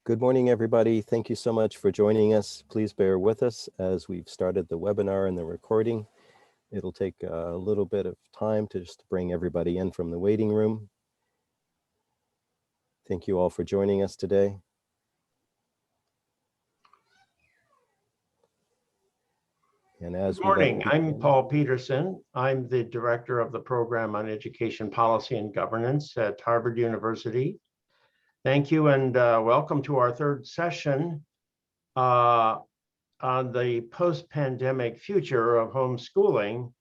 Good morning, everybody. Thank you so much for joining us. Please bear with us as we've started the webinar and the recording. It'll take a little bit of time to just bring everybody in from the waiting room. Thank you all for joining us today. And as Good morning, I'm Paul Peterson. I'm the Director of the Program on Education Policy and Governance at Harvard University. Thank you and welcome to our third session on the post-pandemic future of homeschooling.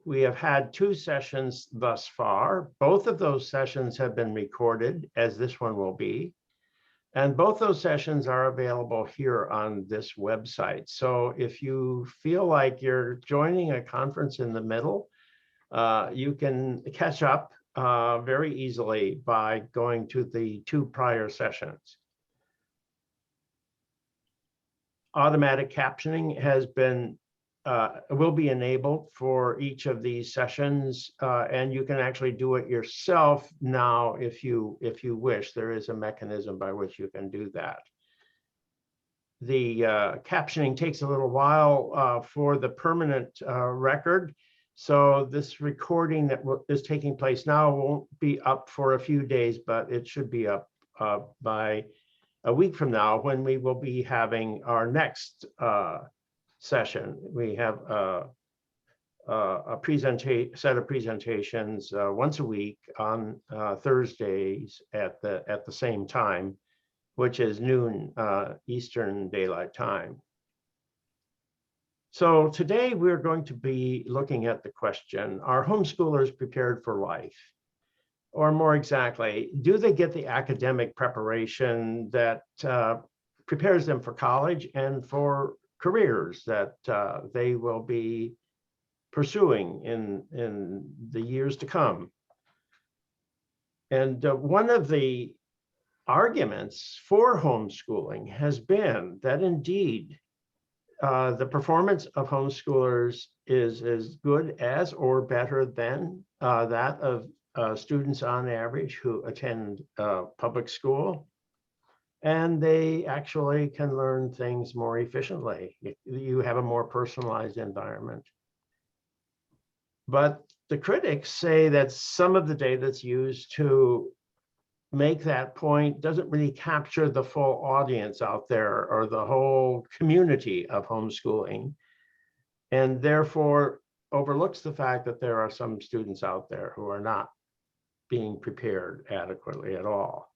We have had two sessions thus far. Both of those sessions have been recorded, as this one will be. And both those sessions are available here on this website. So if you feel like you're joining a conference in the middle, you can catch up very easily by going to the two prior sessions. Automatic captioning has been will be enabled for each of these sessions, and you can actually do it yourself now if you wish. There is a mechanism by which you can do that. The captioning takes a little while for the permanent record, so this recording that is taking place now won't be up for a few days, but it should be up by a week from now, when we will be having our next session. We have a set of presentations once a week on Thursdays at the same time, which is noon Eastern Daylight Time. So today we're going to be looking at the question, are homeschoolers prepared for life? Or more exactly, do they get the academic preparation that prepares them for college and for careers that they will be pursuing in the years to come? And one of the arguments for homeschooling has been that indeed the performance of homeschoolers is as good as or better than that of students on average who attend public school, and they actually can learn things more efficiently. You have a more personalized environment. But the critics say that some of the data that's used to make that point doesn't really capture the full audience out there or the whole community of homeschooling, and therefore overlooks the fact that there are some students out there who are not being prepared adequately at all.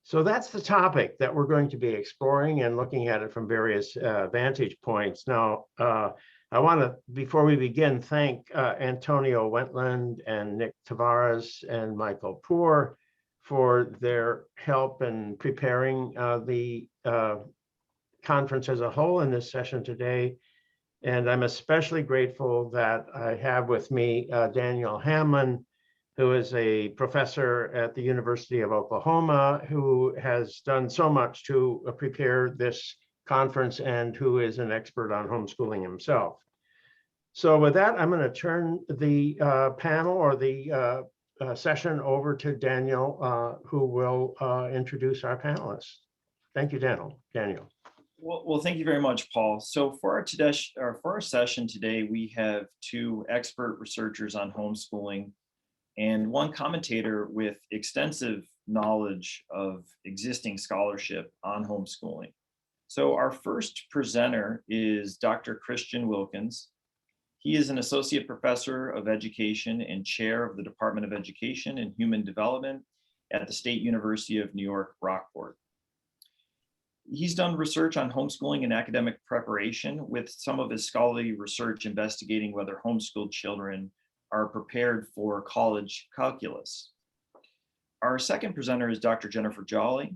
So that's the topic that we're going to be exploring and looking at it from various vantage points. Now, I want to, before we begin, thank Antonio Wentland and Nick Tavares and Michael Poor for their help in preparing the conference as a whole in this session today. And I'm especially grateful that I have with me Daniel Hamlin, who is a professor at the University of Oklahoma, who has done so much to prepare this conference and who is an expert on homeschooling himself. So with that, I'm going to turn the panel or the session over to Daniel, who will introduce our panelists. Thank you, Daniel. Well, thank you very much, Paul. So for our session today, we have two expert researchers on homeschooling and one commentator with extensive knowledge of existing scholarship on homeschooling. So our first presenter is Dr. Christian Wilkins. He is an associate professor of education and chair of the Department of Education and Human Development at the State University of New York, Rockport. He's done research on homeschooling and academic preparation, with some of his scholarly research investigating whether homeschooled children are prepared for college calculus. Our second presenter is Dr. Jennifer Jolly.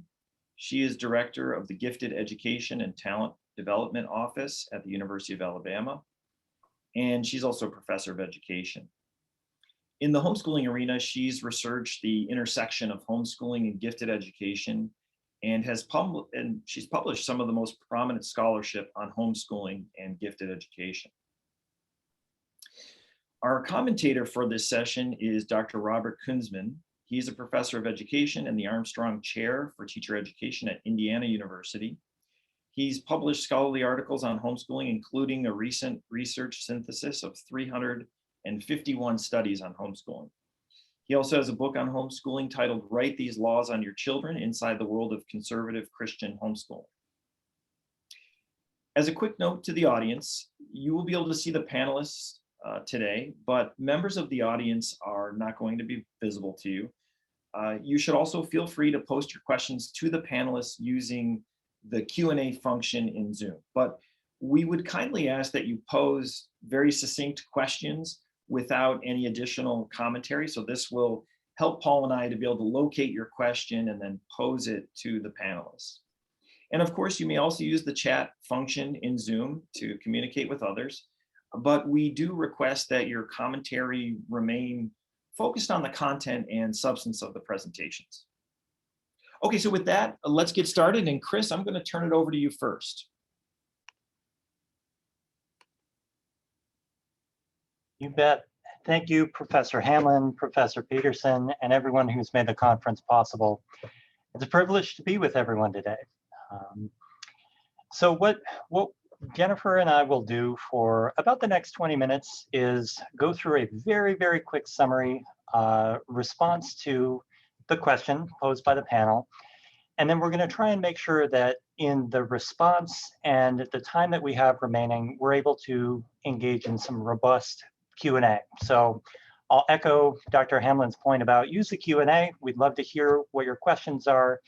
She is director of the Gifted Education and Talent Development Office at the University of Alabama, and she's also a professor of education. In the homeschooling arena, she's researched the intersection of homeschooling and gifted education, and she's published some of the most prominent scholarship on homeschooling and gifted education. Our commentator for this session is Dr. Robert Kunzman. He's a professor of education and the Armstrong Chair for Teacher Education at Indiana University. He's published scholarly articles on homeschooling, including a recent research synthesis of 351 studies on homeschooling. He also has a book on homeschooling titled Write These Laws on Your Children Inside the World of Conservative Christian Homeschooling. As a quick note to the audience, you will be able to see the panelists today, but members of the audience are not going to be visible to you. You should also feel free to post your questions to the panelists using the Q&A function in Zoom. But we would kindly ask that you pose very succinct questions without any additional commentary. So this will help Paul and I to be able to locate your question and then pose it to the panelists. And of course, you may also use the chat function in Zoom to communicate with others. But we do request that your commentary remain focused on the content and substance of the presentations. Okay, so with that, let's get started. And Chris, I'm going to turn it over to you first. You bet. Thank you, Professor Hanlon, Professor Peterson, and everyone who's made the conference possible. It's a privilege to be with everyone today. So what Jennifer and I will do for about the next 20 minutes is go through a very, very quick summary response to the question posed by the panel. And then we're going to try and make sure that in the response and the time that we have remaining, we're able to engage in some robust Q&A. So I'll echo Dr. Hamlin's point about use the Q&A. We'd love to hear what your questions are,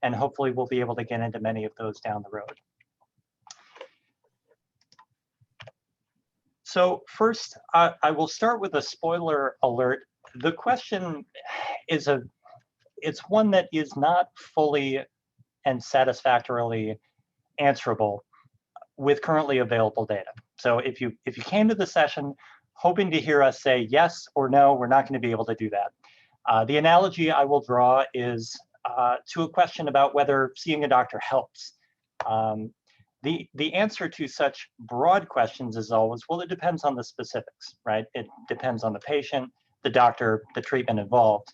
and hopefully we'll be able to get into many of those down the road. So first, I will start with a spoiler alert. The question is it's one that is not fully and satisfactorily answerable with currently available data. So if you came to the session hoping to hear us say yes or no, we're not going to be able to do that. The analogy I will draw is to a question about whether seeing a doctor helps. The answer to such broad questions is always, well, it depends on the specifics, right? It depends on the patient, the doctor, the treatment involved.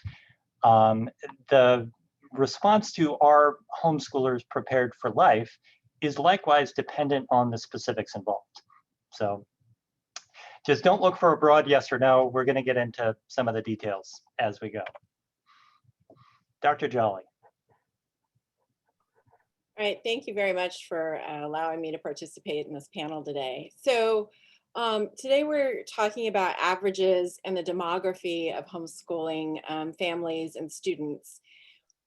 The response to are homeschoolers prepared for life is likewise dependent on the specifics involved. So just don't look for a broad yes or no. We're going to get into some of the details as we go. Dr. Jolly. All right, thank you very much for allowing me to participate in this panel today. So today we're talking about averages and the demography of homeschooling families and students.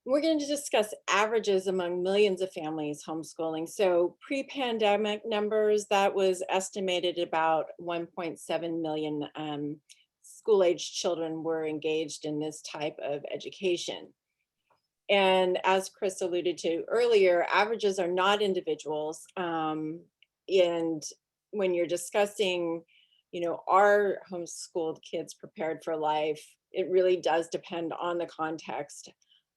We're going to discuss averages among millions of families homeschooling. So pre-pandemic numbers, that was estimated about 1.7 million school-aged children were engaged in this type of education. And as Chris alluded to earlier, averages are not individuals. And when you're discussing, are homeschooled kids prepared for life, it really does depend on the context.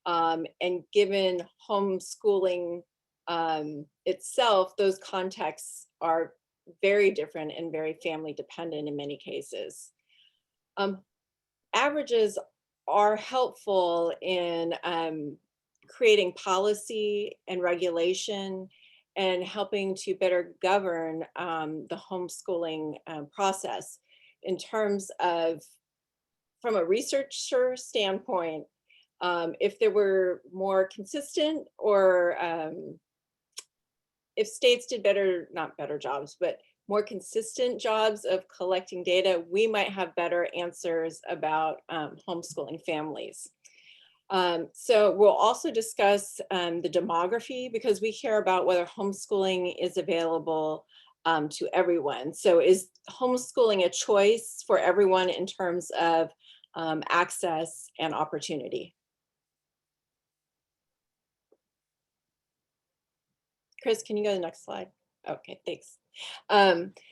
And given homeschooling itself, those contexts are very different and very family dependent in many cases. Averages are helpful in creating policy and regulation and helping to better govern the homeschooling process in terms of, from a researcher standpoint, if there were more consistent or if states did not better jobs, but more consistent jobs of collecting data, we might have better answers about homeschooling families. So we'll also discuss the demography, because we care about whether homeschooling is available to everyone. So is homeschooling a choice for everyone in terms of access and opportunity? Chris, can you go to the next slide? Okay, thanks.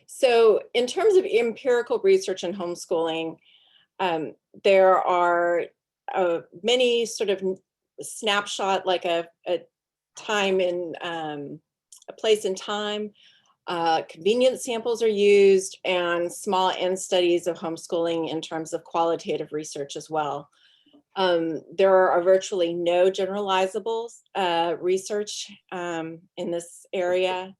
So in terms of empirical research in homeschooling, there are many sort of snapshot, like a time in a place in time. Convenience samples are used, and small N studies of homeschooling in terms of qualitative research as well. There are virtually no generalizable research in this area,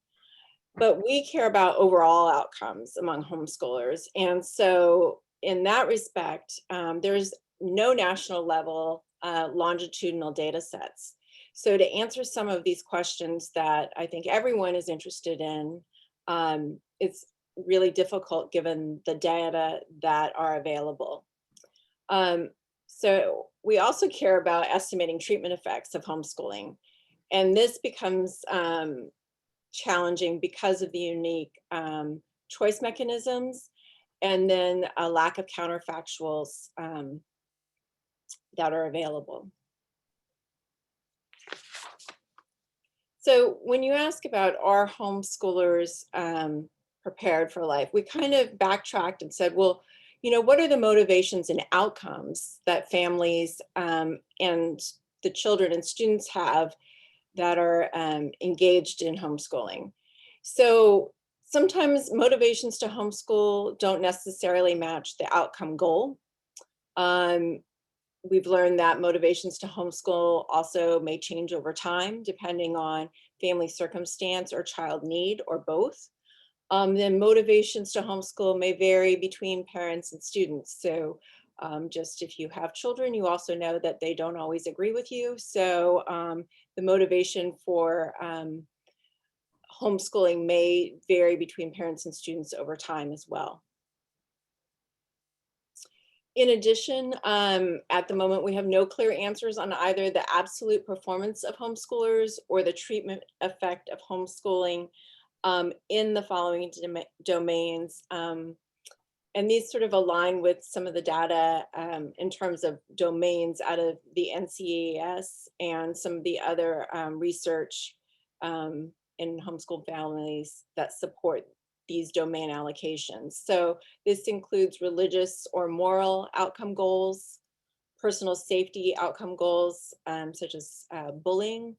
but we care about overall outcomes among homeschoolers. And so in that respect, there's no national level longitudinal data sets. So to answer some of these questions that I think everyone is interested in, it's really difficult given the data that are available. So we also care about estimating treatment effects of homeschooling. And this becomes challenging because of the unique choice mechanisms and then a lack of counterfactuals that are available. So when you ask about are homeschoolers prepared for life, we kind of backtracked and said, well, you know, what are the motivations and outcomes that families and the children and students have that are engaged in homeschooling? So sometimes motivations to homeschool don't necessarily match the outcome goal. We've learned that motivations to homeschool also may change over time, depending on family circumstance or child need, or both. Then motivations to homeschool may vary between parents and students. So just if you have children, you also know that they don't always agree with you. So the motivation for homeschooling may vary between parents and students over time as well. In addition, at the moment, we have no clear answers on either the absolute performance of homeschoolers or the treatment effect of homeschooling in the following domains. And these sort of align with some of the data in terms of domains out of the NCEAS and some of the other research in homeschool families that support these domain allocations. So this includes religious or moral outcome goals, personal safety outcome goals, such as bullying,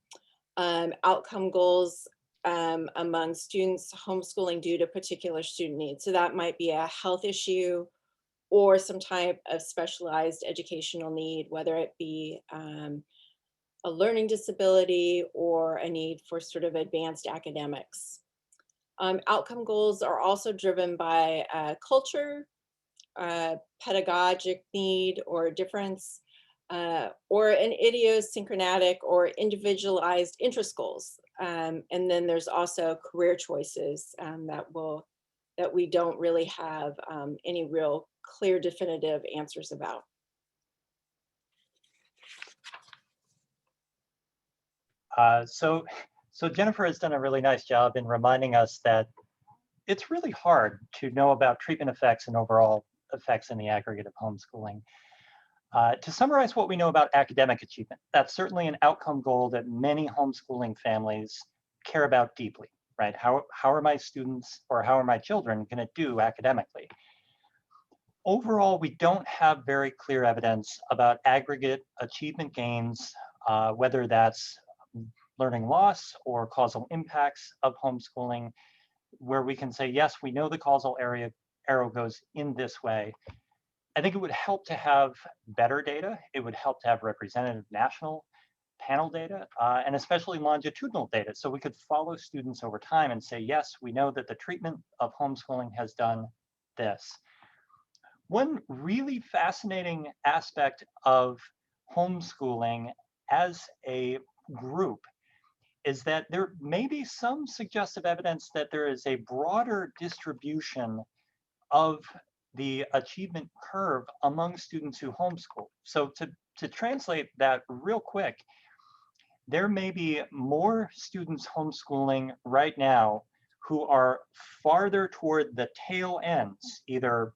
outcome goals among students homeschooling due to particular student needs. So that might be a health issue or some type of specialized educational need, whether it be a learning disability or a need for sort of advanced academics. Outcome goals are also driven by culture, pedagogic need or difference, or an idiosyncratic or individualized interest goals. And then there's also career choices that we don't really have any real clear, definitive answers about. So Jennifer has done a really nice job in reminding us that it's really hard to know about treatment effects and overall effects in the aggregate of homeschooling. To summarize what we know about academic achievement, that's certainly an outcome goal that many homeschooling families care about deeply, right? How are my students or how are my children going to do academically? Overall, we don't have very clear evidence about aggregate achievement gains, whether that's learning loss or causal impacts of homeschooling, where we can say, yes, we know the causal arrow goes in this way. I think it would help to have better data. It would help to have representative national panel data, and especially longitudinal data. So we could follow students over time and say, yes, we know that the treatment of homeschooling has done this. One really fascinating aspect of homeschooling as a group is that there may be some suggestive evidence that there is a broader distribution of the achievement curve among students who homeschool. So to translate that real quick, there may be more students homeschooling right now who are farther toward the tail ends, either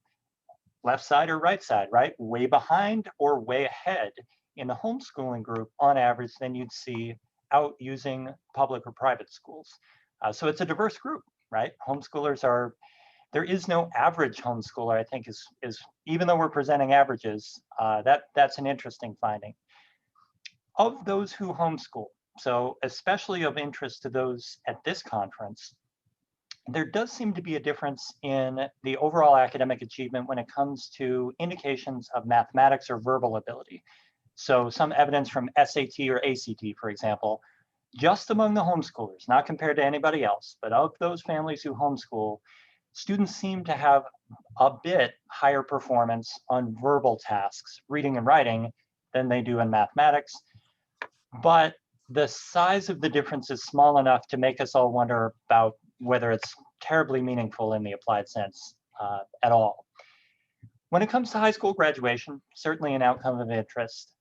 left side or right side, right? Way behind or way ahead in the homeschooling group on average than you'd see out using public or private schools. So it's a diverse group, right? Homeschoolers are, there is no average homeschooler, I think is even though we're presenting averages, that's an interesting finding. Of those who homeschool, so especially of interest to those at this conference, there does seem to be a difference in the overall academic achievement when it comes to indications of mathematics or verbal ability. So some evidence from SAT or ACT, for example, just among the homeschoolers, not compared to anybody else, but of those families who homeschool, students seem to have a bit higher performance on verbal tasks, reading and writing, than they do in mathematics. But the size of the difference is small enough to make us all wonder about whether it's terribly meaningful in the applied sense at all. When it comes to high school graduation, certainly an outcome of interest.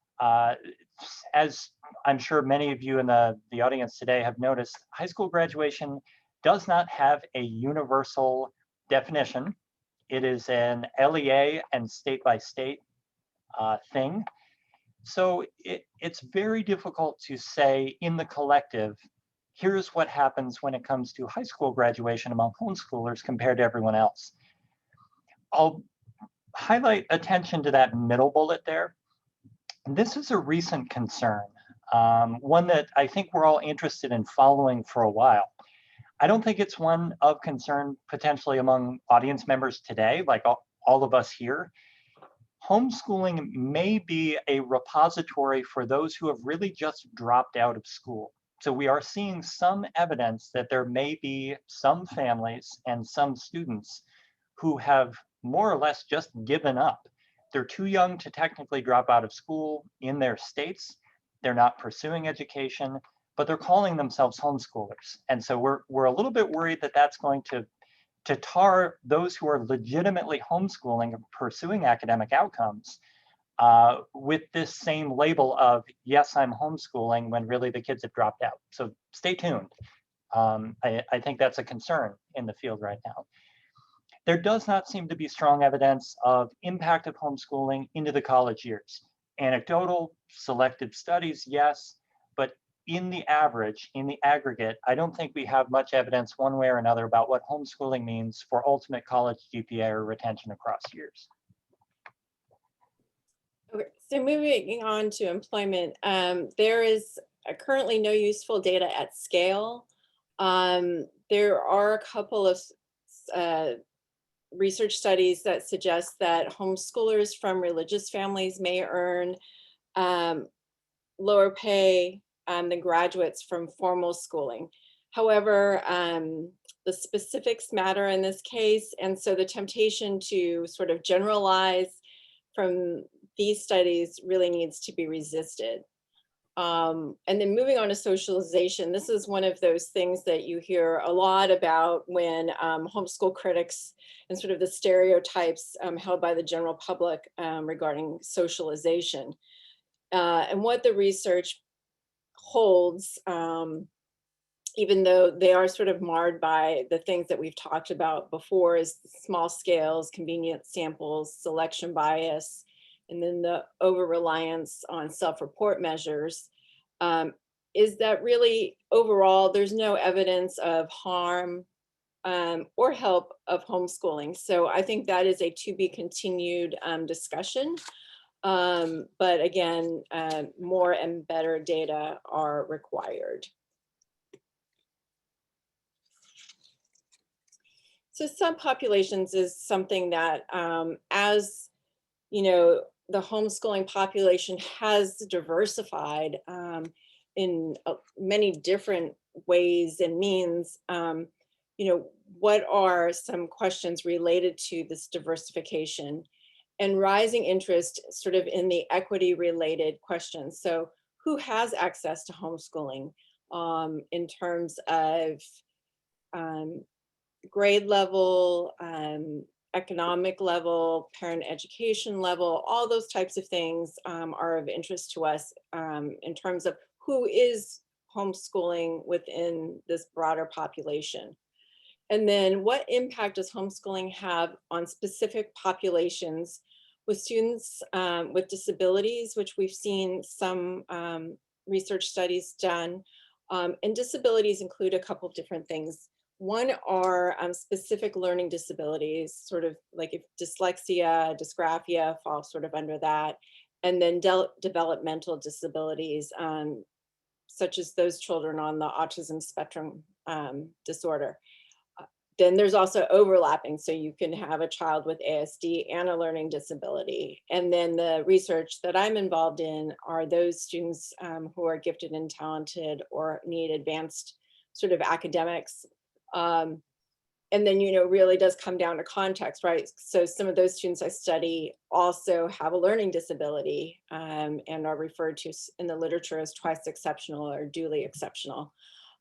As I'm sure many of you in the audience today have noticed, high school graduation does not have a universal definition. It is an LEA and state by state thing. So it's very difficult to say in the collective, here's what happens when it comes to high school graduation among homeschoolers compared to everyone else. I'll highlight attention to that middle bullet there. This is a recent concern, one that I think we're all interested in following for a while. I don't think it's one of concern potentially among audience members today, like all of us here. Homeschooling may be a repository for those who have really just dropped out of school. So we are seeing some evidence that there may be some families and some students who have more or less just given up. They're too young to technically drop out of school in their states. They're not pursuing education, but they're calling themselves homeschoolers. And so we're a little bit worried that that's going to tar those who are legitimately homeschooling and pursuing academic outcomes with this same label of, yes, I'm homeschooling, when really the kids have dropped out. So stay tuned. I think that's a concern in the field right now. There does not seem to be strong evidence of impact of homeschooling into the college years. Anecdotal, selective studies, yes, but in the average, in the aggregate, I don't think we have much evidence one way or another about what homeschooling means for ultimate college GPA or retention across years. Okay, so moving on to employment, there is currently no useful data at scale. There are a couple of research studies that suggest that homeschoolers from religious families may earn lower pay than graduates from formal schooling. However, the specifics matter in this case, and so the temptation to sort of generalize from these studies really needs to be resisted. And then moving on to socialization, this is one of those things that you hear a lot about when homeschool critics and sort of the stereotypes held by the general public regarding socialization. And what the research holds, even though they are sort of marred by the things that we've talked about before, is small scales, convenient samples, selection bias, and then the over-reliance on self-report measures, is that really overall there's no evidence of harm or help of homeschooling. So I think that is a to be continued discussion. But again, more and better data are required. So subpopulations is something that, as you know, the homeschooling population has diversified in many different ways and means. You know, what are some questions related to this diversification and rising interest sort of in the equity related questions? So who has access to homeschooling in terms of grade level, economic level, parent education level, all those types of things are of interest to us in terms of who is homeschooling within this broader population. And then what impact does homeschooling have on specific populations with students with disabilities, which we've seen some research studies done. And disabilities include a couple of different things. One are specific learning disabilities, sort of like if dyslexia, dysgraphia fall sort of under that. And then developmental disabilities, such as those children on the autism spectrum disorder. then there's also overlapping. So you can have a child with ASD and a learning disability. And then the research that I'm involved in are those students who are gifted and talented or need advanced sort of academics. And then, really does come down to context, right? So some of those students I study also have a learning disability and are referred to in the literature as twice exceptional or duly exceptional.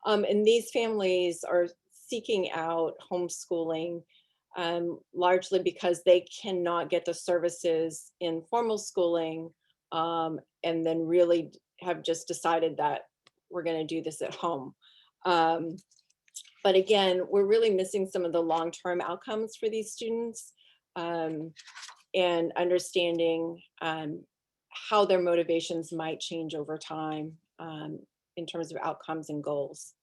And these families are seeking out homeschooling largely because they cannot get the services in formal schooling, and then really have just decided that we're going to do this at home. But again, we're really missing some of the long-term outcomes for these students, and understanding how their motivations might change over time in terms of outcomes and goals.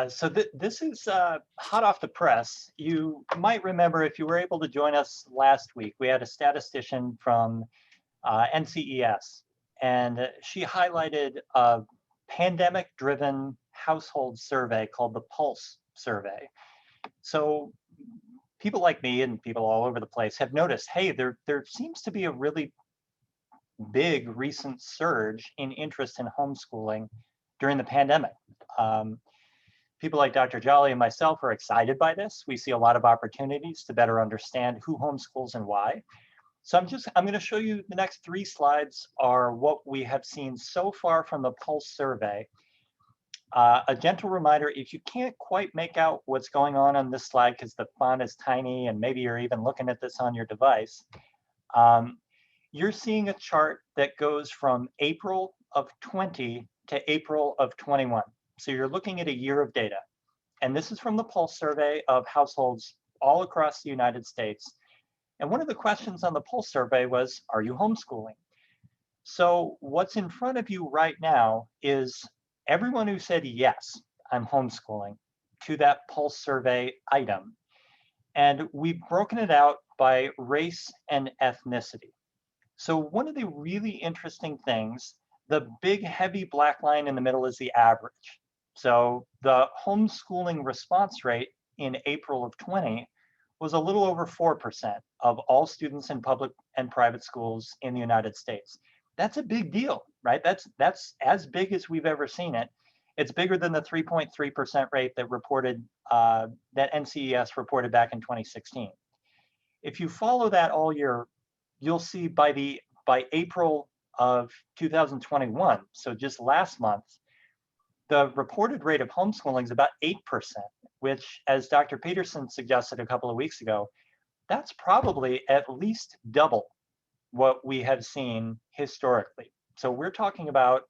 So this is hot off the press. You might remember, if you were able to join us last week, we had a statistician from NCES, and she highlighted a pandemic-driven household survey called the Pulse survey. So people like me and people all over the place have noticed, hey, there seems to be a really big recent surge in interest in homeschooling during the pandemic. People like Dr. Jolly and myself are excited by this. We see a lot of opportunities to better understand who homeschools and why. So I'm going to show you the next 3 slides are what we have seen so far from the Pulse survey. A gentle reminder, if you can't quite make out what's going on this slide because the font is tiny and maybe you're even looking at this on your device, you're seeing a chart that goes from April of 20 to April of 21. So you're looking at a year of data. And this is from the Pulse survey of households all across the United States. And one of the questions on the Pulse survey was, are you homeschooling? So what's in front of you right now is everyone who said, yes, I'm homeschooling, to that Pulse survey item. And we've broken it out by race and ethnicity. So one of the really interesting things, the big heavy black line in the middle is the average. So the homeschooling response rate in April of 20 was a little over 4% of all students in public and private schools in the United States. That's a big deal, right? That's as big as we've ever seen it. It's bigger than the 3.3% rate that reported that NCES reported back in 2016. If you follow that all year, you'll see by April of 2021, so just last month, the reported rate of homeschooling is about 8%, which, as Dr. Peterson suggested a couple of weeks ago, that's probably at least double what we have seen historically. So we're talking about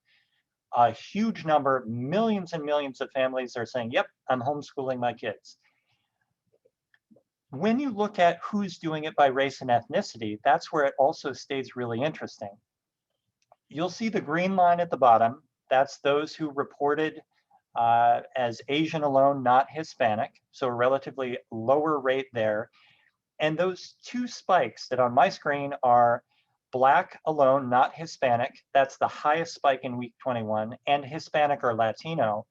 a huge number, millions and millions of families are saying, yep, I'm homeschooling my kids. When you look at who's doing it by race and ethnicity, that's where it also stays really interesting. You'll see the green line at the bottom. That's those who reported as Asian alone, not Hispanic, so a relatively lower rate there. And those 2 spikes that on my screen are Black alone, not Hispanic, that's the highest spike in week 21, and Hispanic or Latino,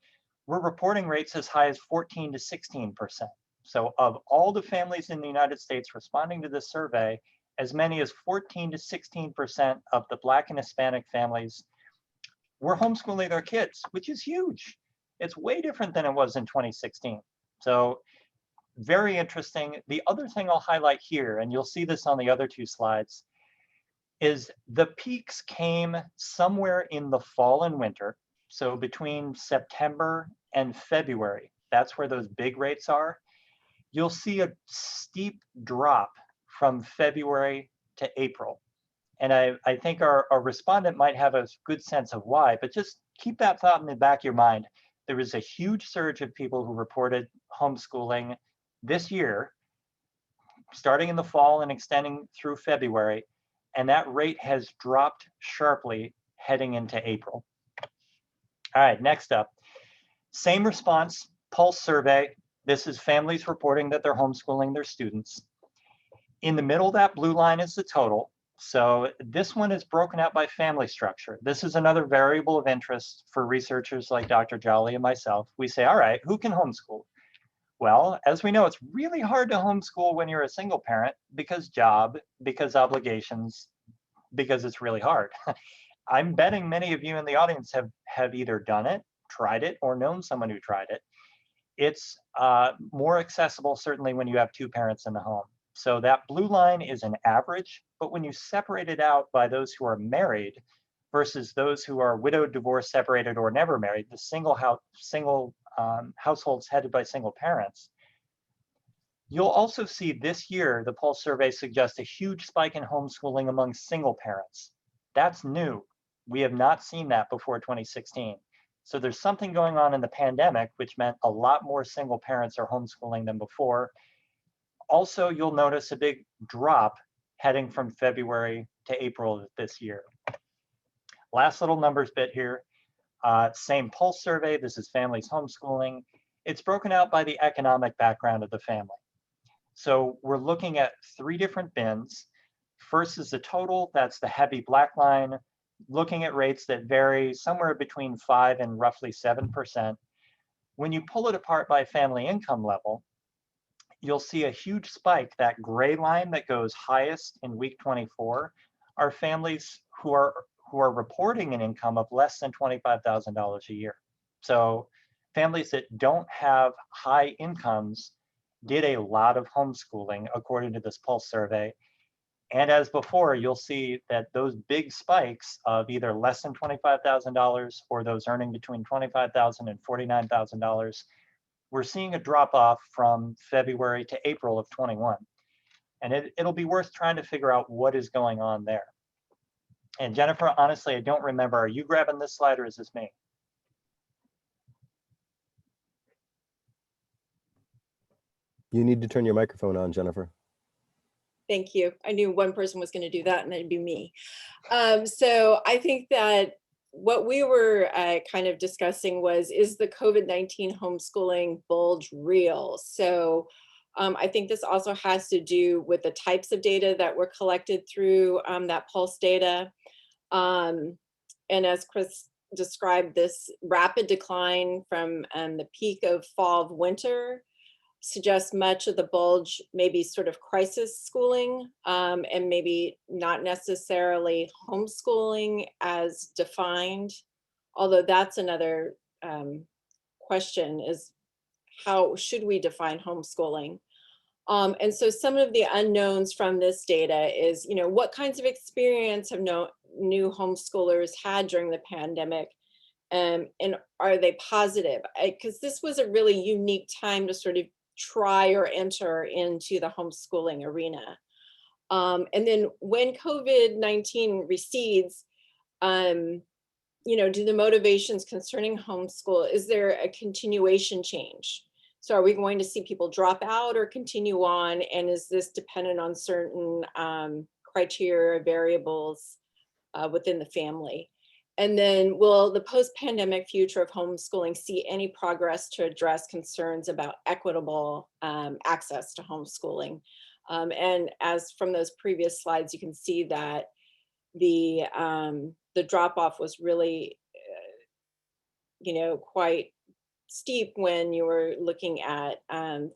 we're reporting rates as high as 14 to 16%. So of all the families in the United States responding to this survey, as many as 14 to 16% of the Black and Hispanic families were homeschooling their kids, which is huge. It's way different than it was in 2016. So very interesting. The other thing I'll highlight here, and you'll see this on the other 2 slides, is the peaks came somewhere in the fall and winter. So between September and February, that's where those big rates are. You'll see a steep drop from February to April. And I think our respondent might have a good sense of why, but just keep that thought in the back of your mind. There was a huge surge of people who reported homeschooling this year, starting in the fall and extending through February, and that rate has dropped sharply heading into April. All right, next up, same response, Pulse survey. This is families reporting that they're homeschooling their students. In the middle, that blue line is the total. So this one is broken out by family structure. This is another variable of interest for researchers like Dr. Jolly and myself. We say, all right, who can homeschool? Well, as we know, it's really hard to homeschool when you're a single parent because job, because obligations, because it's really hard. I'm betting many of you in the audience have either done it, tried it, or known someone who tried it. It's more accessible, certainly when you have two parents in the home. So that blue line is an average, but when you separate it out by those who are married versus those who are widowed, divorced, separated, or never married, the households headed by single parents, you'll also see this year, the Pulse survey suggests a huge spike in homeschooling among single parents. That's new. We have not seen that before 2016. So there's something going on in the pandemic, which meant a lot more single parents are homeschooling than before. Also, you'll notice a big drop heading from February to April of this year. Last little numbers bit here. Same Pulse survey, this is families homeschooling. It's broken out by the economic background of the family. So we're looking at 3 different bins. First is the total, that's the heavy black line, looking at rates that vary somewhere between 5 and roughly 7%. When you pull it apart by family income level, you'll see a huge spike. That gray line that goes highest in week 24 are families who are reporting an income of less than $25,000 a year. So families that don't have high incomes did a lot of homeschooling according to this Pulse survey. And as before, you'll see that those big spikes of either less than $25,000 or those earning between $25,000 and $49,000, we're seeing a drop off from February to April of 21. And it'll be worth trying to figure out what is going on there. And Jennifer, honestly, I don't remember, are you grabbing this slide or is this me? You need to turn your microphone on, Jennifer. Thank you. I knew one person was going to do that, and it'd be me. So I think that what we were kind of discussing was, is the COVID-19 homeschooling bulge real? So I think this also has to do with the types of data that were collected through that Pulse data. And as Chris described, this rapid decline from the peak of fall of winter suggests much of the bulge maybe sort of crisis schooling, and maybe not necessarily homeschooling as defined, although that's another question, is how should we define homeschooling? And so some of the unknowns from this data is, what kinds of experience have new homeschoolers had during the pandemic? And are they positive? Because this was a really unique time to sort of try or enter into the homeschooling arena. And then when COVID-19 recedes, do the motivations concerning homeschool, is there a continuation change? So are we going to see people drop out or continue on? And is this dependent on certain criteria, variables within the family? And then will the post-pandemic future of homeschooling see any progress to address concerns about equitable access to homeschooling? And as from those previous slides, you can see that the drop-off was really, quite steep when you were looking at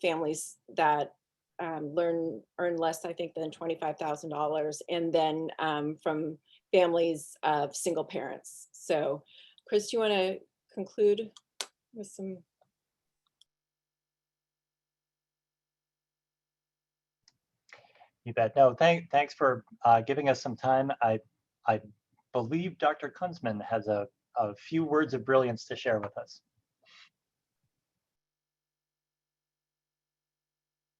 families that earn less, I think, than $25,000, and then from families of single parents. So Chris, do you want to conclude with some? You bet. No, thanks for giving us some time. I believe Dr. Kunzman has a few words of brilliance to share with us.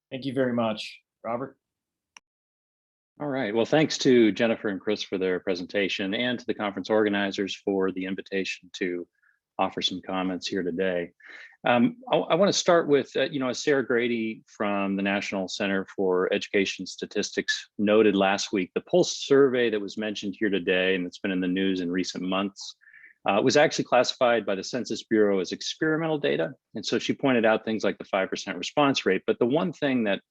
Thank you very much, Robert. All right. Well, thanks to Jennifer and Chris for their presentation, and to the conference organizers for the invitation to offer some comments here today. I want to start with, as Sarah Grady from the National Center for Education Statistics noted last week, the Pulse survey that was mentioned here today and that's been in the news in recent months was actually classified by the Census Bureau as experimental data. And so she pointed out things like the 5% response rate. But the one thing that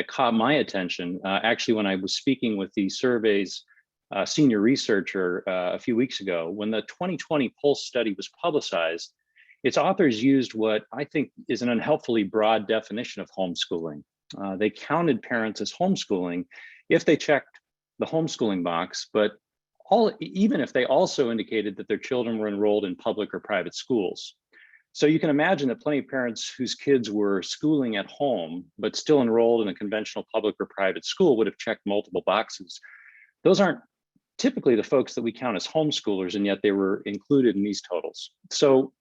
caught my attention, actually, when I was speaking with the survey's senior researcher a few weeks ago, when the 2020 Pulse study was publicized, its authors used what I think is an unhelpfully broad definition of homeschooling. They counted parents as homeschooling if they checked the homeschooling box, but even if they also indicated that their children were enrolled in public or private schools. So you can imagine that plenty of parents whose kids were schooling at home, but still enrolled in a conventional public or private school would have checked multiple boxes. Those aren't typically the folks that we count as homeschoolers, and yet they were included in these totals. So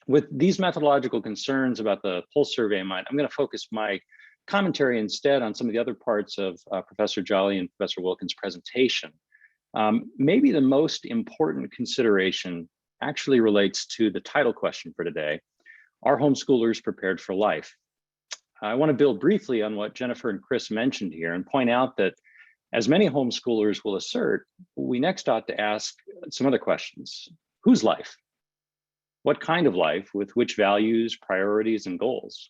with these methodological concerns about the Pulse survey in mind, I'm going to focus my commentary instead on some of the other parts of Professor Jolly and Professor Wilkins' presentation. Maybe the most important consideration actually relates to the title question for today: are homeschoolers prepared for life? I want to build briefly on what Jennifer and Chris mentioned here and point out that, as many homeschoolers will assert, we next ought to ask some other questions. Whose life? What kind of life, with which values, priorities, and goals?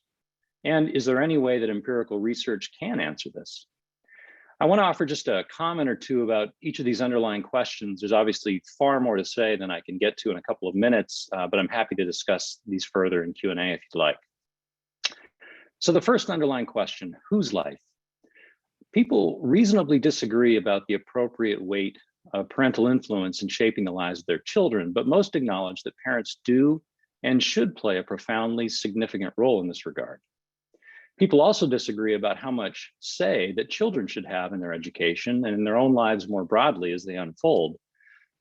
And is there any way that empirical research can answer this? I want to offer just a comment or two about each of these underlying questions. There's obviously far more to say than I can get to in a couple of minutes, but I'm happy to discuss these further in Q&A if you'd like. So the first underlying question: whose life? People reasonably disagree about the appropriate weight of parental influence in shaping the lives of their children, but most acknowledge that parents do and should play a profoundly significant role in this regard. People also disagree about how much say that children should have in their education and in their own lives more broadly as they unfold.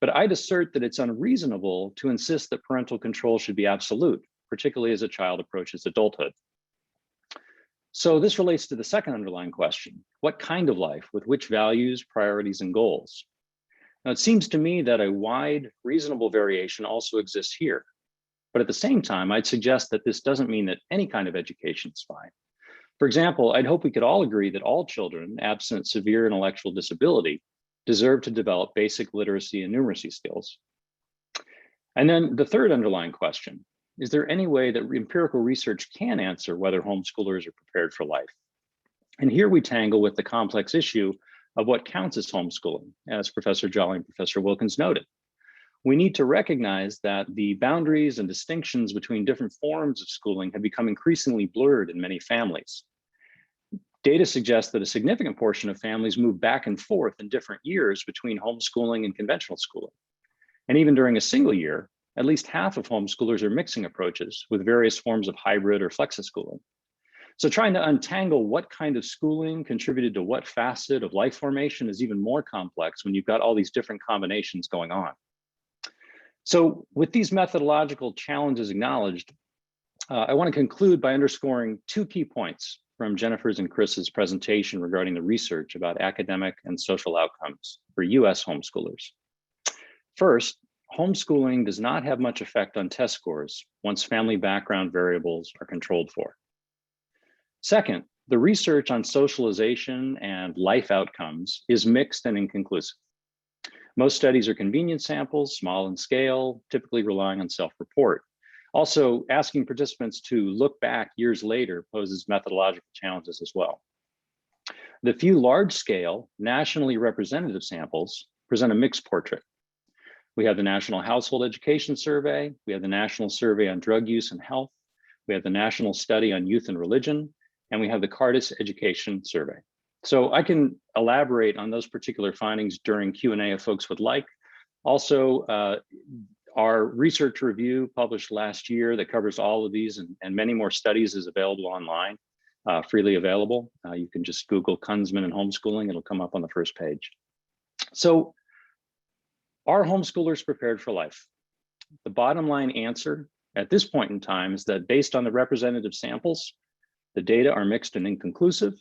But I'd assert that it's unreasonable to insist that parental control should be absolute, particularly as a child approaches adulthood. So this relates to the second underlying question: what kind of life, with which values, priorities, and goals? Now, it seems to me that a wide, reasonable variation also exists here. But at the same time, I'd suggest that this doesn't mean that any kind of education is fine. For example, I'd hope we could all agree that all children, absent severe intellectual disability, deserve to develop basic literacy and numeracy skills. And then the third underlying question: is there any way that empirical research can answer whether homeschoolers are prepared for life? And here we tangle with the complex issue of what counts as homeschooling, as Professor Jolly and Professor Wilkins noted. We need to recognize that the boundaries and distinctions between different forms of schooling have become increasingly blurred in many families. Data suggests that a significant portion of families move back and forth in different years between homeschooling and conventional schooling. And even during a single year, at least half of homeschoolers are mixing approaches with various forms of hybrid or flexi-schooling. So trying to untangle what kind of schooling contributed to what facet of life formation is even more complex when you've got all these different combinations going on. So with these methodological challenges acknowledged, I want to conclude by underscoring two key points from Jennifer's and Chris's presentation regarding the research about academic and social outcomes for US homeschoolers. First, homeschooling does not have much effect on test scores once family background variables are controlled for. Second, the research on socialization and life outcomes is mixed and inconclusive. Most studies are convenience samples, small in scale, typically relying on self-report. Also, asking participants to look back years later poses methodological challenges as well. The few large-scale, nationally representative samples present a mixed portrait. We have the National Household Education Survey, we have the National Survey on Drug Use and Health, we have the National Study on Youth and Religion, and we have the Cardis Education Survey. So I can elaborate on those particular findings during Q&A if folks would like. Also, our research review published last year that covers all of these and many more studies is available online, freely available. You can just Google Kunzman and homeschooling, it'll come up on the first page. So, are homeschoolers prepared for life? The bottom line answer at this point in time is that based on the representative samples, the data are mixed and inconclusive,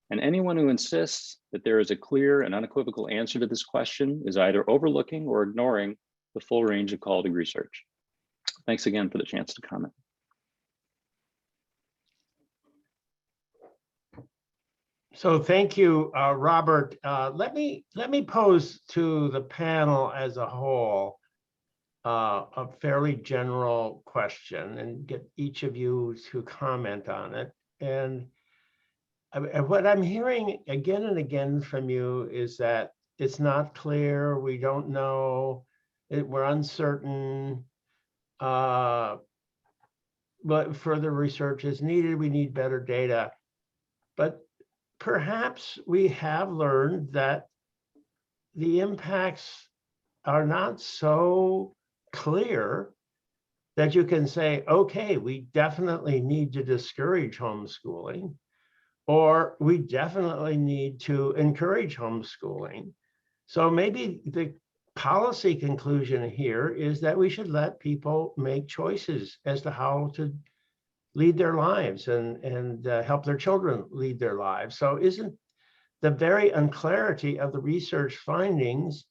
and anyone who insists that there is a clear and unequivocal answer to this question is either overlooking or ignoring the full range of quality research. Thanks again for the chance to comment. So thank you, Robert. Let me pose to the panel as a whole a fairly general question and get each of you to comment on it. And what I'm hearing again and again from you is that it's not clear, we don't know, we're uncertain, but further research is needed, we need better data. But perhaps we have learned that the impacts are not so clear that you can say, okay, we definitely need to discourage homeschooling, or we definitely need to encourage homeschooling. So maybe the policy conclusion here is that we should let people make choices as to how to lead their lives and help their children lead their lives. So isn't the very unclarity of the research findings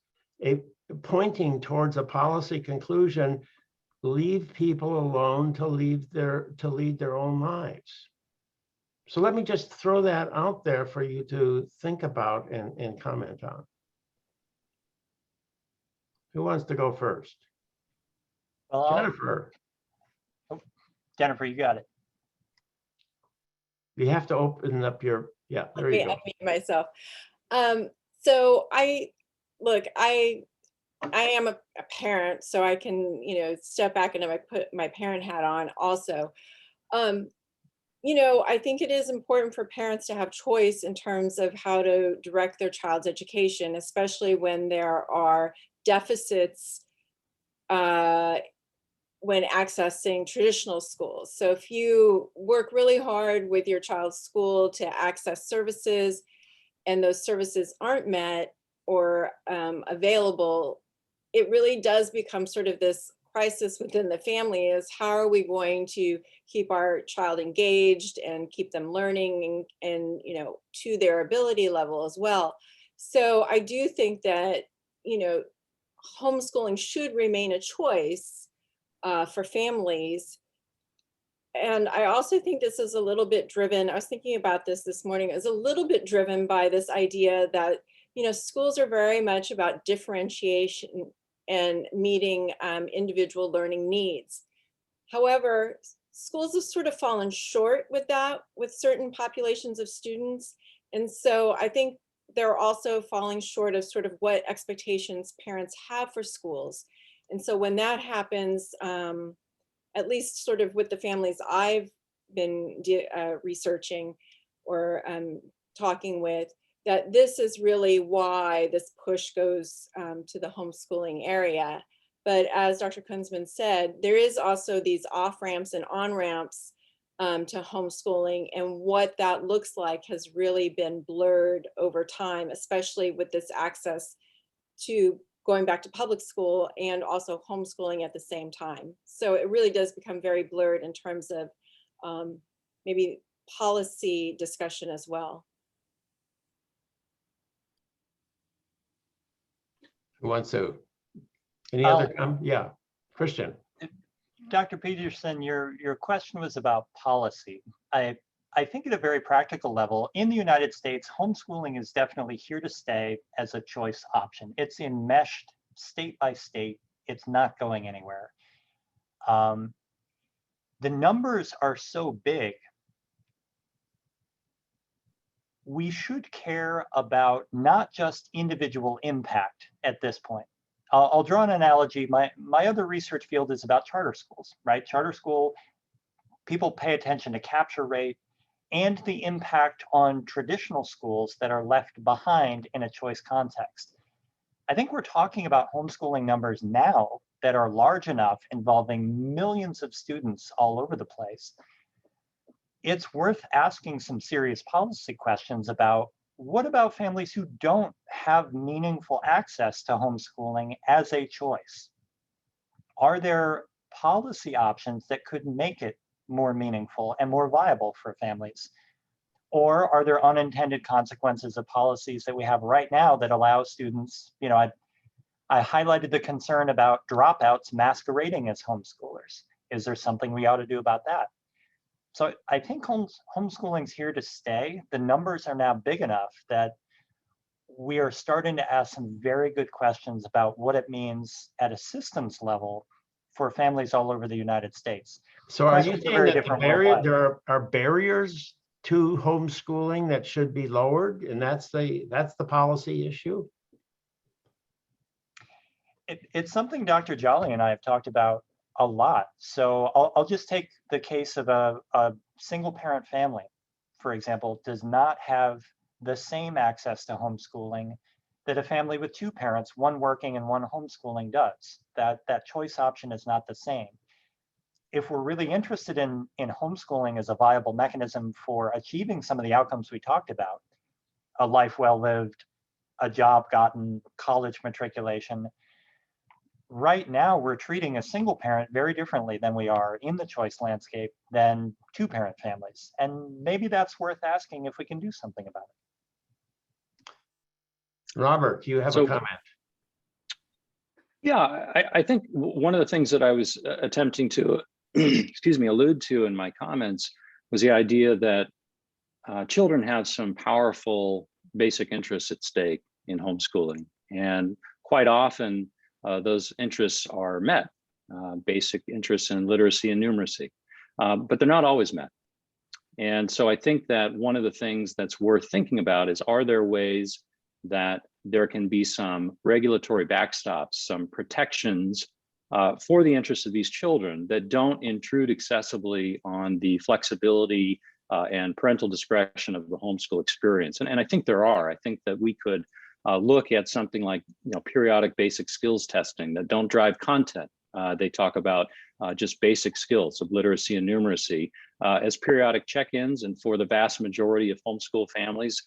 pointing towards a policy conclusion, leave people alone to lead their own lives? So let me just throw that out there for you to think about and comment on. Who wants to go first? Well, Jennifer, Jennifer, you got it. you have to open up your, yeah, there you go. Let me unmute myself. So I am a parent, so I can, step back and put my parent hat on also. I think it is important for parents to have choice in terms of how to direct their child's education, especially when there are deficits when accessing traditional schools. So if you work really hard with your child's school to access services and those services aren't met or available, it really does become sort of this crisis within the family, is how are we going to keep our child engaged and keep them learning and to their ability level as well. So I do think that homeschooling should remain a choice for families. And I also think this is a little bit driven, I was thinking about this morning, is a little bit driven by this idea that schools are very much about differentiation and meeting individual learning needs. However, schools have sort of fallen short with that with certain populations of students. And so I think they're also falling short of sort of what expectations parents have for schools. And so when that happens, at least sort of with the families I've been researching or talking with, that this is really why this push goes to the homeschooling area. But as Dr. Kunzman said, there is also these off-ramps and on-ramps to homeschooling, and what that looks like has really been blurred over time, especially with this access to going back to public school and also homeschooling at the same time. So it really does become very blurred in terms of maybe policy discussion as well. Who wants to? Any other? Yeah, Christian. Dr. Peterson, your question was about policy. I think at a very practical level, in the United States, homeschooling is definitely here to stay as a choice option. It's enmeshed state by state. It's not going anywhere. The numbers are so big. We should care about not just individual impact at this point. I'll draw an analogy. My other research field is about charter schools, right? Charter school, people pay attention to capture rate and the impact on traditional schools that are left behind in a choice context. I think we're talking about homeschooling numbers now that are large enough, involving millions of students all over the place. It's worth asking some serious policy questions about, what about families who don't have meaningful access to homeschooling as a choice? Are there policy options that could make it more meaningful and more viable for families? Or are there unintended consequences of policies that we have right now that allow students, I highlighted the concern about dropouts masquerading as homeschoolers. Is there something we ought to do about that? So I think homeschooling's here to stay. The numbers are now big enough that we are starting to ask some very good questions about what it means at a systems level for families all over the United States. So are you saying that there are barriers to homeschooling that should be lowered, and that's the policy issue? It's something Dr. Jolly and I have talked about a lot. So I'll just take the case of a single parent family, for example, does not have the same access to homeschooling that a family with two parents, one working and one homeschooling does. That choice option is not the same. If we're really interested in homeschooling as a viable mechanism for achieving some of the outcomes we talked about, a life well lived, a job gotten, college matriculation, right now we're treating a single parent very differently than we are in the choice landscape than two parent families. And maybe that's worth asking if we can do something about it. Robert, do you have a comment? Yeah, I think one of the things that I was attempting to, excuse me, allude to in my comments was the idea that children have some powerful basic interests at stake in homeschooling. And quite often, those interests are met, basic interests in literacy and numeracy, but they're not always met. And so I think that one of the things that's worth thinking about is, are there ways that there can be some regulatory backstops, some protections for the interests of these children that don't intrude excessively on the flexibility and parental discretion of the homeschool experience? And I think there are. I think that we could look at something like periodic basic skills testing that don't drive content. They talk about just basic skills of literacy and numeracy as periodic check-ins, and for the vast majority of homeschool families,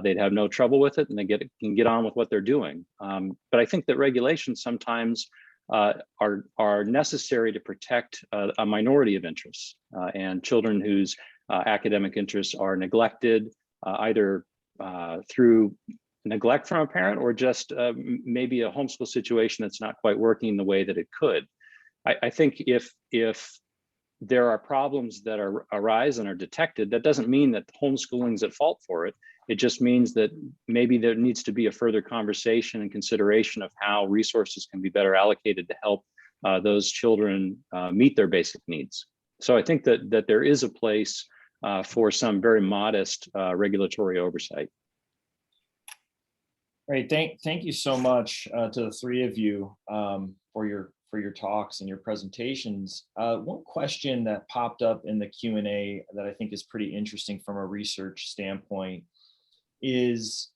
they'd have no trouble with it, and they can get on with what they're doing. But I think that regulations sometimes are necessary to protect a minority of interests and children whose academic interests are neglected, either through neglect from a parent or just maybe a homeschool situation that's not quite working the way that it could. I think if there are problems that arise and are detected, that doesn't mean that homeschooling's at fault for it. It just means that maybe there needs to be a further conversation and consideration of how resources can be better allocated to help those children meet their basic needs. So I think that there is a place for some very modest regulatory oversight. Great, thank you so much to the three of you for your talks and your presentations. One question that popped up in the Q&A that I think is pretty interesting from a research standpoint is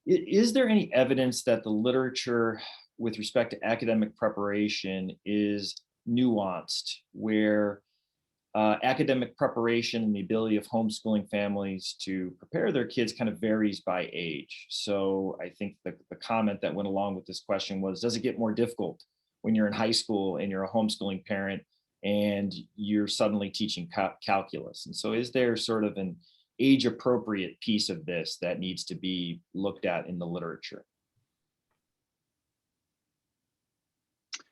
there any evidence that the literature with respect to academic preparation is nuanced, where academic preparation and the ability of homeschooling families to prepare their kids kind of varies by age? So I think the comment that went along with this question was, does it get more difficult when you're in high school and you're a homeschooling parent and you're suddenly teaching calculus? And so is there sort of an age appropriate piece of this that needs to be looked at in the literature?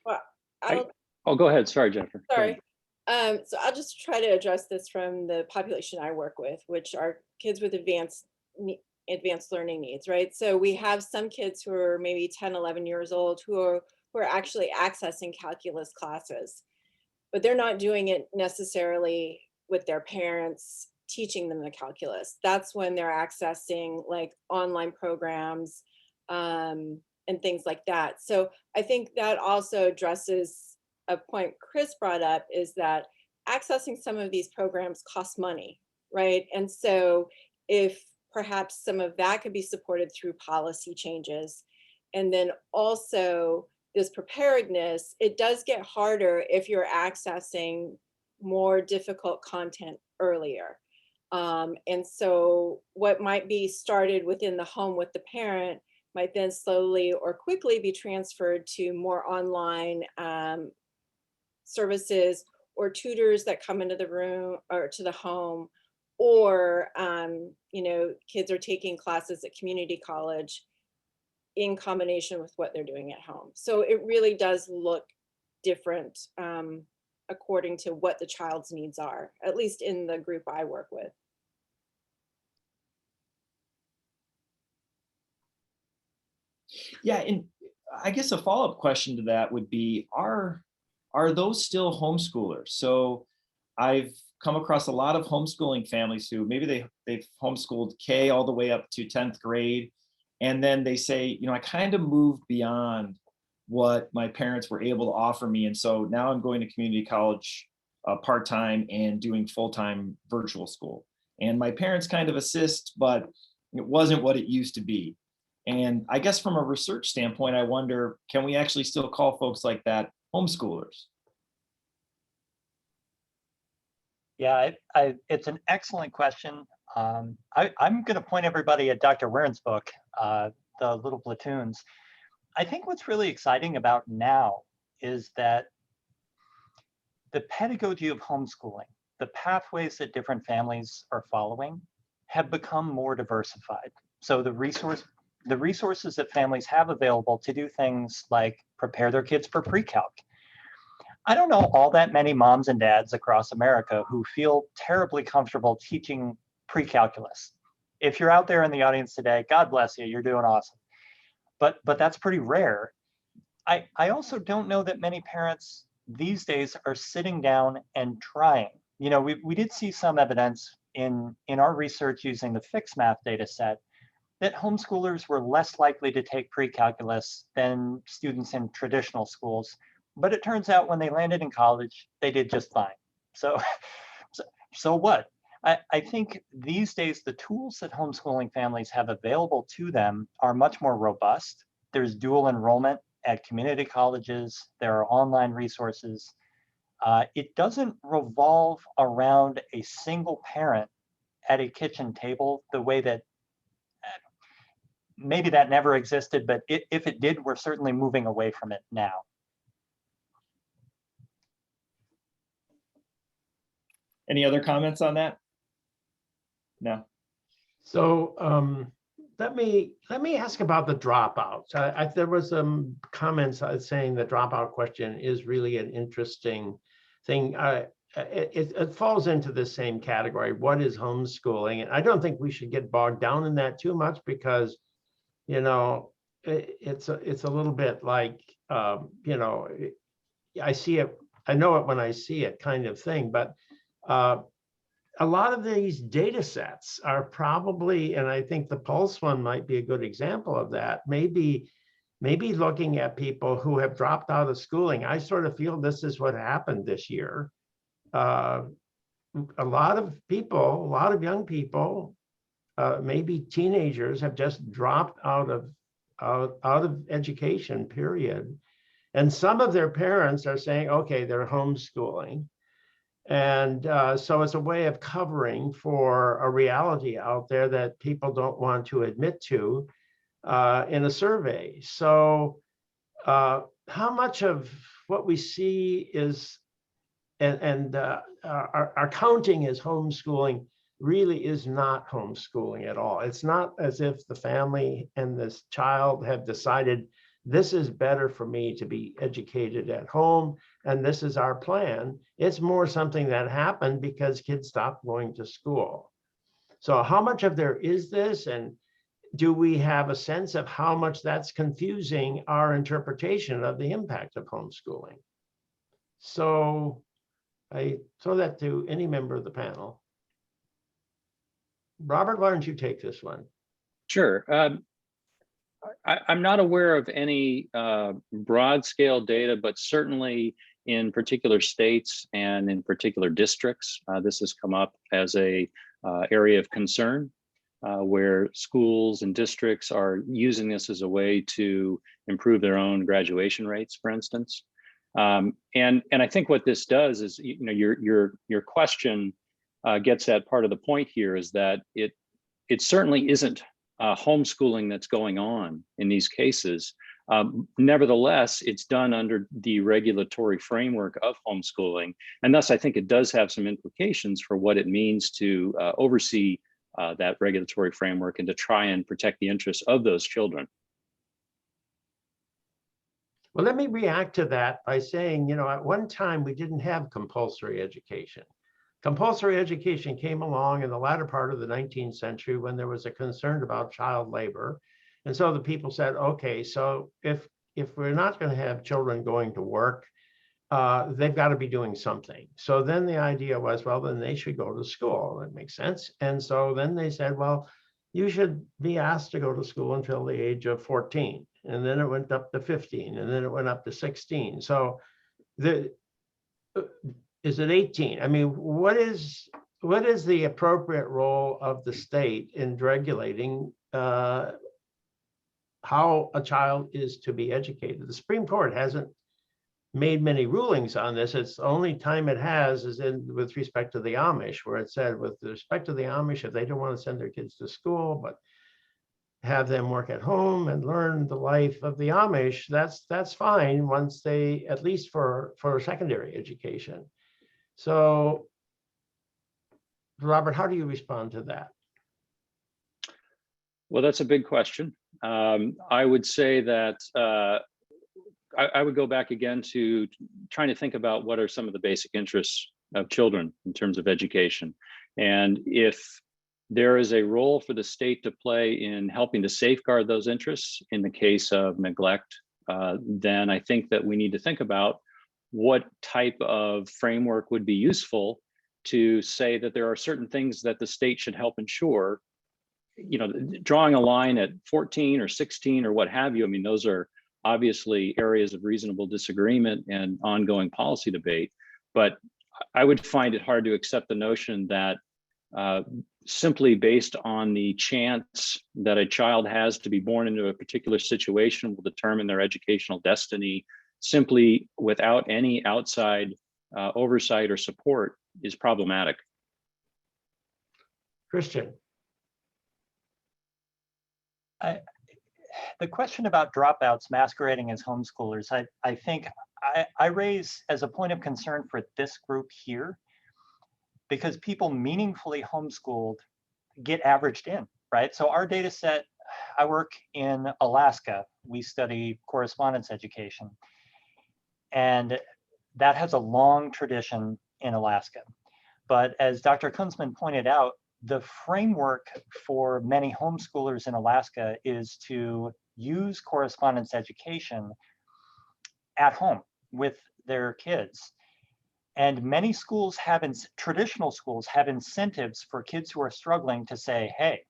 Well, Oh, go ahead. Sorry, Jennifer. sorry. So I'll just try to address this from the population I work with, which are kids with advanced learning needs, right? So we have some kids who are maybe 10, 11 years old who are actually accessing calculus classes, but they're not doing it necessarily with their parents teaching them the calculus. That's when they're accessing like online programs and things like that. So I think that also addresses a point Chris brought up, is that accessing some of these programs costs money, right? And so if perhaps some of that could be supported through policy changes, and then also this preparedness, it does get harder if you're accessing more difficult content earlier. And so what might be started within the home with the parent might then slowly or quickly be transferred to more online services or tutors that come into the room or to the home, or kids are taking classes at community college in combination with what they're doing at home. So it really does look different according to what the child's needs are, at least in the group I work with. Yeah, and I guess a follow-up question to that would be, are those still homeschoolers? So I've come across a lot of homeschooling families who maybe they've homeschooled K all the way up to 10th grade. And then they say, I kind of moved beyond what my parents were able to offer me. And so now I'm going to community college part-time and doing full-time virtual school. And my parents kind of assist, but it wasn't what it used to be. And I guess from a research standpoint, I wonder, can we actually still call folks like that homeschoolers? Yeah, it's an excellent question. I'm going to point everybody at Dr. Warren's book, The Little Platoons. I think what's really exciting about now is that the pedagogy of homeschooling, the pathways that different families are following, have become more diversified. So the resources that families have available to do things like prepare their kids for pre-calc. I don't know all that many moms and dads across America who feel terribly comfortable teaching pre-calculus. If you're out there in the audience today, God bless you, you're doing awesome. But that's pretty rare. I also don't know that many parents these days are sitting down and trying. You know, we did see some evidence in our research using the fixed math data set that homeschoolers were less likely to take pre-calculus than students in traditional schools. But it turns out when they landed in college, they did just fine. So what? I think these days, the tools that homeschooling families have available to them are much more robust. There's dual enrollment at community colleges. There are online resources. It doesn't revolve around a single parent at a kitchen table the way that maybe that never existed, but if it did, we're certainly moving away from it now. Any other comments on that? No. So let me ask about the dropouts. There was some comments saying the dropout question is really an interesting thing. It falls into the same category. What is homeschooling? And I don't think we should get bogged down in that too much because, you know, it's a little bit like, you know, I see it, I know it when I see it kind of thing, but a lot of these data sets are probably, and I think the Pulse one might be a good example of that, maybe looking at people who have dropped out of schooling. I sort of feel this is what happened this year. A lot of people, a lot of young people, maybe teenagers have just dropped out of education, period. And some of their parents are saying, okay, they're homeschooling. And so it's a way of covering for a reality out there that people don't want to admit to in a survey. So how much of what we see is, and our counting as homeschooling really is not homeschooling at all. It's not as if the family and this child have decided this is better for me to be educated at home, and this is our plan. It's more something that happened because kids stopped going to school. So how much of there is this, and do we have a sense of how much that's confusing our interpretation of the impact of homeschooling? So I throw that to any member of the panel. Robert, why don't you take this one? Sure. I'm not aware of any broad scale data, but certainly in particular states and in particular districts, this has come up as a area of concern where schools and districts are using this as a way to improve their own graduation rates, for instance. And I think what this does is, you know, your question gets at part of the point here, is that it certainly isn't homeschooling that's going on in these cases. Nevertheless, it's done under the regulatory framework of homeschooling. And thus, I think it does have some implications for what it means to oversee that regulatory framework and to try and protect the interests of those children. Well, let me react to that by saying, you know, at one time we didn't have compulsory education. Compulsory education came along in the latter part of the 19th century when there was a concern about child labor. And so the people said, okay, so if we're not going to have children going to work, they've got to be doing something. So then the idea was, well, then they should go to school. That makes sense. And so then they said, well, you should be asked to go to school until the age of 14. and then it went up to 15, and then it went up to 16. So is it 18? I mean, what is the appropriate role of the state in regulating how a child is to be educated? The Supreme Court hasn't made many rulings on this. It's the only time it has is with respect to the Amish, where it said with respect to the Amish, if they don't want to send their kids to school, but have them work at home and learn the life of the Amish, that's fine once they, at least for secondary education. So, Robert, how do you respond to that? Well, that's a big question. I would say that I would go back again to trying to think about what are some of the basic interests of children in terms of education. And if there is a role for the state to play in helping to safeguard those interests in the case of neglect, then I think that we need to think about what type of framework would be useful to say that there are certain things that the state should help ensure. You know, drawing a line at 14 or 16 or what have you, I mean, those are obviously areas of reasonable disagreement and ongoing policy debate. But I would find it hard to accept the notion that simply based on the chance that a child has to be born into a particular situation will determine their educational destiny, simply without any outside oversight or support, is problematic. Christian. The question about dropouts masquerading as homeschoolers, I think I raise as a point of concern for this group here, because people meaningfully homeschooled get averaged in, right? So our data set, I work in Alaska. We study correspondence education. And that has a long tradition in Alaska. But as Dr. Kunzman pointed out, the framework for many homeschoolers in Alaska is to use correspondence education at home with their kids. And many schools have, traditional schools have incentives for kids who are struggling to say, hey,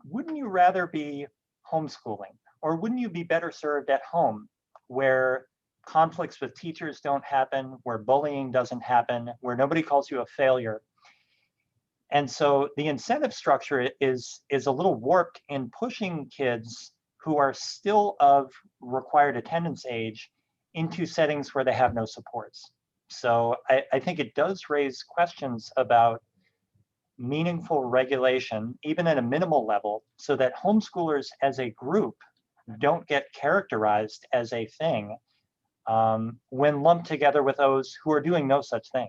wouldn't you rather be homeschooling? Or wouldn't you be better served at home where conflicts with teachers don't happen, where bullying doesn't happen, where nobody calls you a failure? And so the incentive structure is a little warped in pushing kids who are still of required attendance age into settings where they have no supports. So I think it does raise questions about meaningful regulation, even at a minimal level, so that homeschoolers as a group don't get characterized as a thing when lumped together with those who are doing no such thing.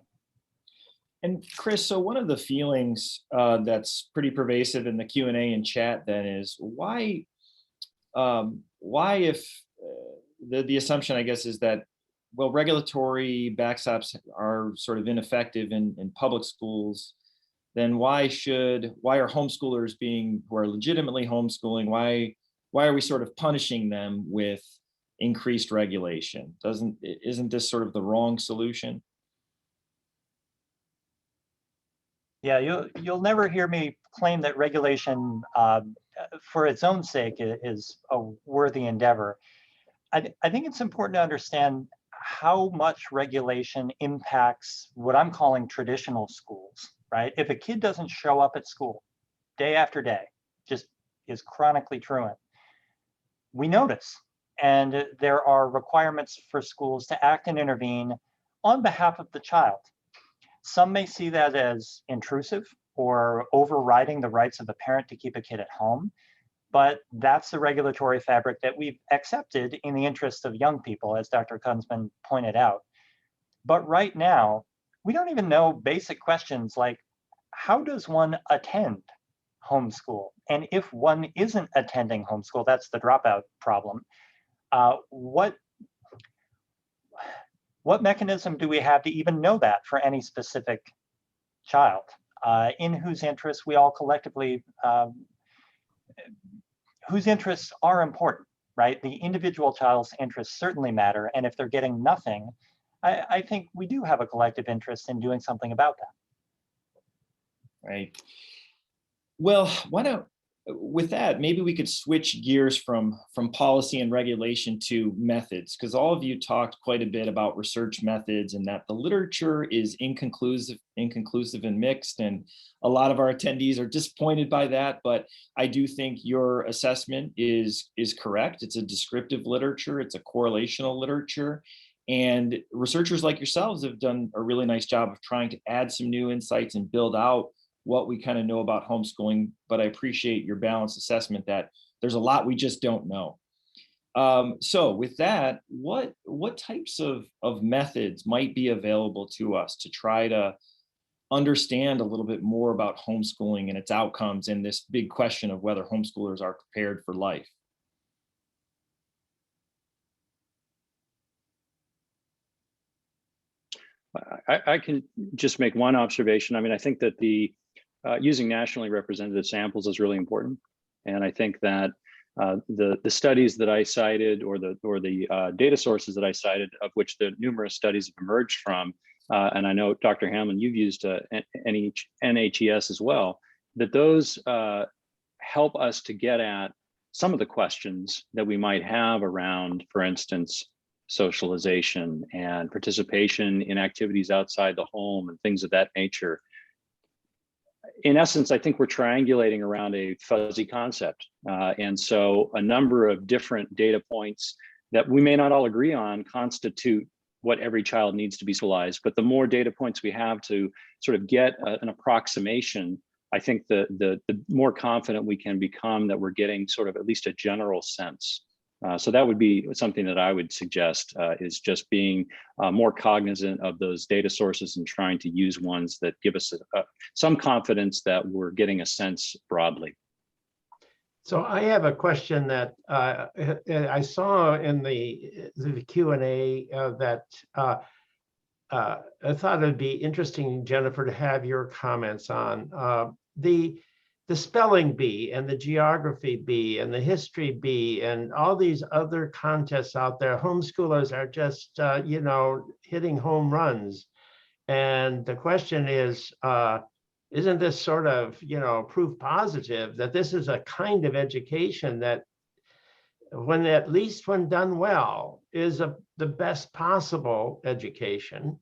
And Chris, so one of the feelings that's pretty pervasive in the Q&A and chat then is why if the assumption, I guess, is that, well, regulatory backstops are sort of ineffective in public schools, then why are homeschoolers who are legitimately homeschooling, why are we sort of punishing them with increased regulation? Isn't this sort of the wrong solution? Yeah, you'll never hear me claim that regulation for its own sake is a worthy endeavor. I think it's important to understand how much regulation impacts what I'm calling traditional schools, right? If a kid doesn't show up at school day after day, just is chronically truant, we notice. And there are requirements for schools to act and intervene on behalf of the child. Some may see that as intrusive or overriding the rights of a parent to keep a kid at home, but that's the regulatory fabric that we've accepted in the interest of young people, as Dr. Kunzman pointed out. But right now, we don't even know basic questions like, how does one attend homeschool? And if one isn't attending homeschool, that's the dropout problem. What mechanism do we have to even know that for any specific child in whose interests we all collectively, whose interests are important, right? The individual child's interests certainly matter. And if they're getting nothing, I think we do have a collective interest in doing something about that. Right. Well, why don't with that, maybe we could switch gears from policy and regulation to methods, because all of you talked quite a bit about research methods and that the literature is inconclusive and mixed. And a lot of our attendees are disappointed by that, but I do think your assessment is correct. It's a descriptive literature, it's a correlational literature. And researchers like yourselves have done a really nice job of trying to add some new insights and build out what we kind of know about homeschooling, but I appreciate your balanced assessment that there's a lot we just don't know. So with that, what types of methods might be available to us to try to understand a little bit more about homeschooling and its outcomes and this big question of whether homeschoolers are prepared for life? I can just make one observation. I mean, I think that the using nationally representative samples is really important, and I think that the studies that I cited, or the data sources that I cited, of which the numerous studies have emerged from, and I know Dr. Hamlin, you've used NHES as well, that those help us to get at some of the questions that we might have around, for instance, socialization and participation in activities outside the home and things of that nature. In essence, I think we're triangulating around a fuzzy concept. And so a number of different data points that we may not all agree on constitute what every child needs to be socialized. But the more data points we have to sort of get an approximation, I think the more confident we can become that we're getting sort of at least a general sense. So that would be something that I would suggest, is just being more cognizant of those data sources and trying to use ones that give us some confidence that we're getting a sense broadly. So I have a question that I saw in the Q&A that I thought it'd be interesting, Jennifer, to have your comments on. The spelling bee and the geography bee and the history bee and all these other contests out there. Homeschoolers are just, hitting home runs. And the question is, isn't this sort of, proof positive that this is a kind of education that, at least when done well, is the best possible education?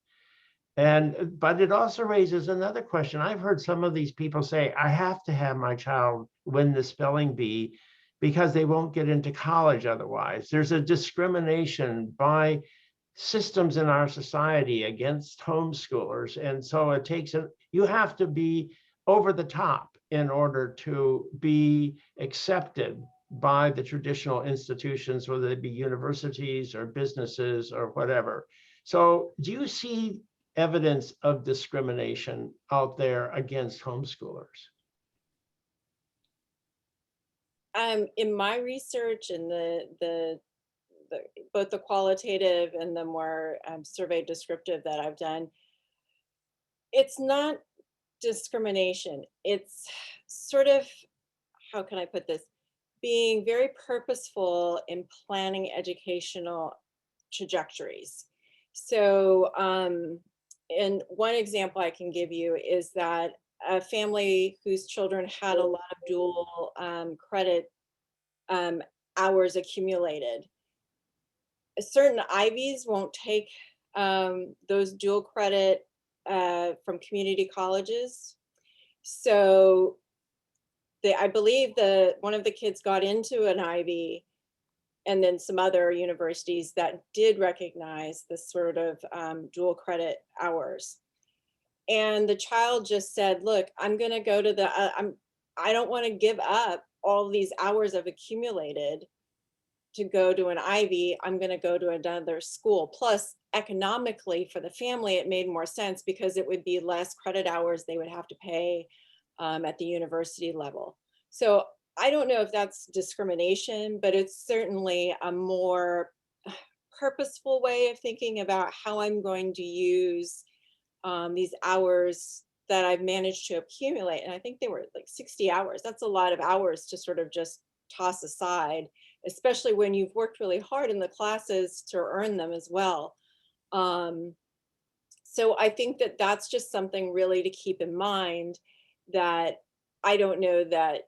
But it also raises another question. I've heard some of these people say, I have to have my child win the spelling bee because they won't get into college otherwise. There's a discrimination by systems in our society against homeschoolers. And so you have to be over the top in order to be accepted by the traditional institutions, whether they be universities or businesses or whatever. So do you see evidence of discrimination out there against homeschoolers? In my research and both the qualitative and the more survey descriptive that I've done, it's not discrimination. It's sort of, how can I put this? Being very purposeful in planning educational trajectories. So, and one example I can give you is that a family whose children had a lot of dual credit hours accumulated. Certain Ivies won't take those dual credit from community colleges. So I believe one of the kids got into an Ivy, and then some other universities that did recognize this sort of dual credit hours. And the child just said, look, I'm going to go to I don't want to give up all these hours I've accumulated to go to an Ivy. I'm going to go to another school. Plus, economically for the family, it made more sense because it would be less credit hours they would have to pay at the university level. So I don't know if that's discrimination, but it's certainly a more purposeful way of thinking about how I'm going to use these hours that I've managed to accumulate. And I think they were like 60 hours. That's a lot of hours to sort of just toss aside, especially when you've worked really hard in the classes to earn them as well. So I think that that's just something really to keep in mind, that I don't know that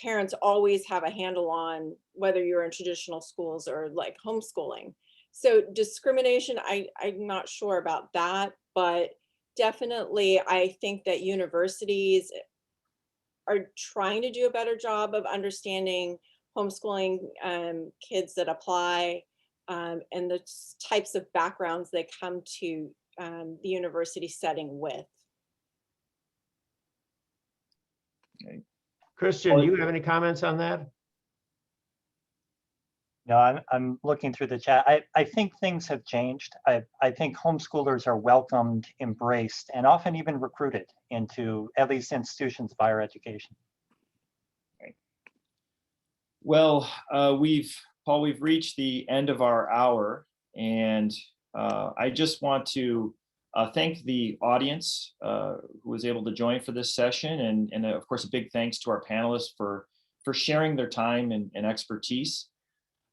parents always have a handle on whether you're in traditional schools or like homeschooling. So discrimination, I'm not sure about that, but definitely I think that universities are trying to do a better job of understanding homeschooling kids that apply and the types of backgrounds they come to the university setting with. Okay. Christian, do you have any comments on that? No, I'm looking through the chat. I think things have changed. I think homeschoolers are welcomed, embraced, and often even recruited into at least institutions of higher education. Well, Paul, we've reached the end of our hour, and I just want to thank the audience who was able to join for this session, and of course, a big thanks to our panelists for sharing their time and expertise.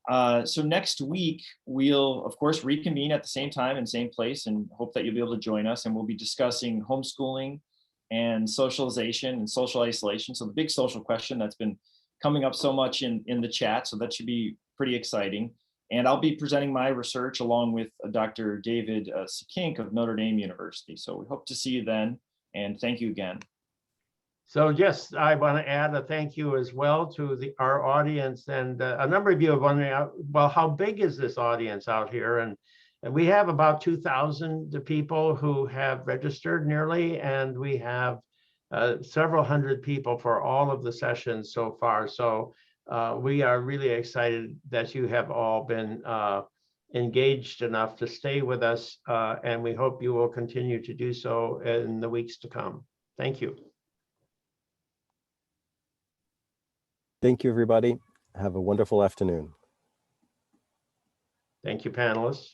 So next week, we'll, of course, reconvene at the same time and same place, and hope that you'll be able to join us, and we'll be discussing homeschooling and socialization and social isolation. So the big social question that's been coming up so much in the chat, so that should be pretty exciting. And I'll be presenting my research along with Dr. David Sikink of Notre Dame University. So we hope to see you then, and thank you again. So yes, I want to add a thank you as well to our audience. And a number of you have wondering, well, how big is this audience out here? And we have about 2,000 people who have registered nearly, and we have several hundred people for all of the sessions so far. So we are really excited that you have all been engaged enough to stay with us, and we hope you will continue to do so in the weeks to come. Thank you. Thank you, everybody. Have a wonderful afternoon. Thank you, panelists.